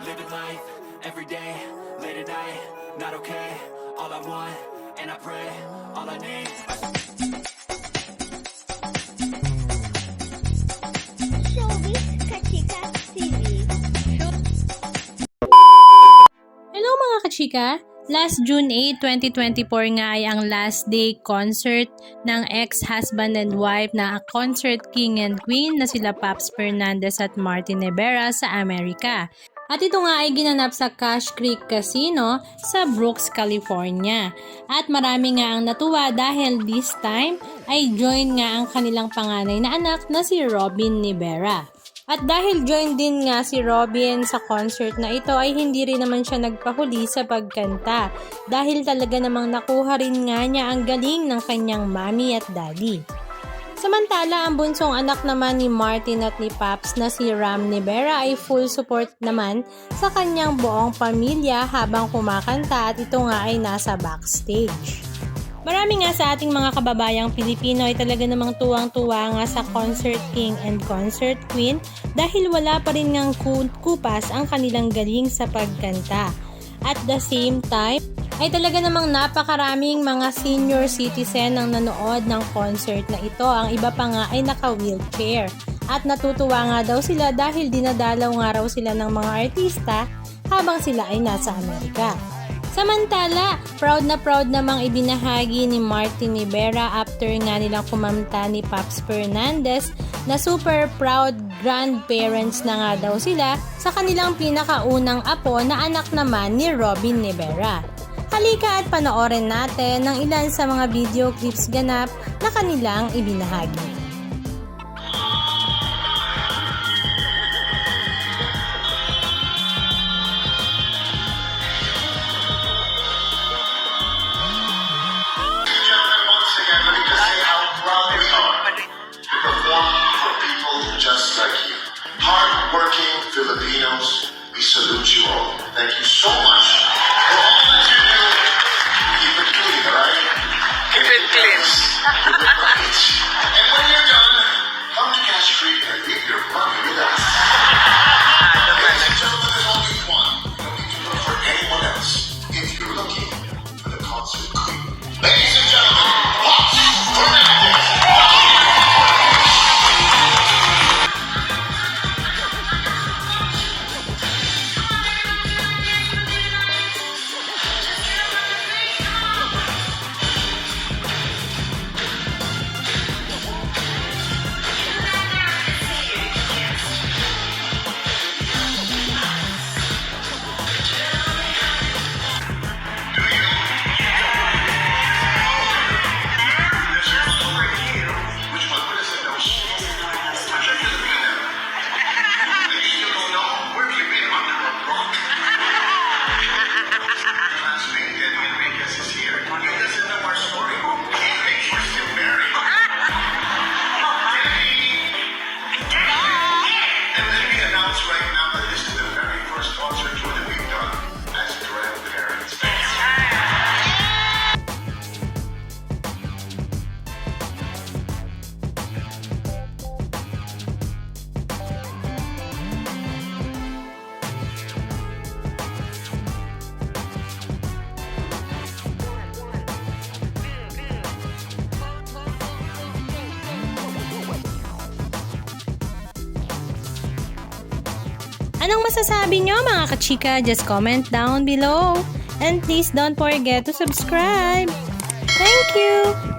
living life, everyday, late at night, not okay. All I want, and I pray, all I need. Showbiz Kachika TV. Hello mga kachika! Last June 8, 2024 nga ay ang last day concert ng ex-husband and wife na concert king and queen na sila Paps Fernandez at Martin Rivera sa Amerika. At ito nga ay ginanap sa Cash Creek Casino sa Brooks, California. At marami nga ang natuwa dahil this time ay join nga ang kanilang panganay na anak na si Robin Rivera. At dahil join din nga si Robin sa concert na ito ay hindi rin naman siya nagpahuli sa pagkanta dahil talaga namang nakuha rin nga niya ang galing ng kanyang mommy at daddy. Samantala, ang bunsong anak naman ni Martin at ni Paps na si Ram Rivera ay full support naman sa kanyang buong pamilya habang kumakanta at ito nga ay nasa backstage. Marami nga sa ating mga kababayang Pilipino ay talaga namang tuwang-tuwa nga sa Concert King and Concert Queen dahil wala pa rin ngang kupas ang kanilang galing sa pagkanta. At the same time, ay talaga namang napakaraming mga senior citizen ang nanood ng concert na ito. Ang iba pa nga ay naka-wheelchair. At natutuwa nga daw sila dahil dinadalaw nga raw sila ng mga artista habang sila ay nasa Amerika. Samantala, proud namang ibinahagi ni Martin Rivera after nga nilang kumanta ni Paps Fernandez na super proud grandparents na nga daw sila sa kanilang pinakaunang apo na anak naman ni Robin Rivera. Halika at panoorin natin ng ilan sa mga video clips ganap na kanilang ibinahagi. Just like you. Hard-working Filipinos, we salute you all. Thank you so much for all that you do. Keep it clean, right? Keep it clean. Keep it right. And when you're done, come to Cash Creek and leave your money with us. Ladies and gentlemen, there's only one. You don't need to look for anyone else if you're looking for the concert queen. Ladies and gentlemen, Paps Fernandez. Anong masasabi nyo mga kachika? Just comment down below. And please don't forget to subscribe. Thank you!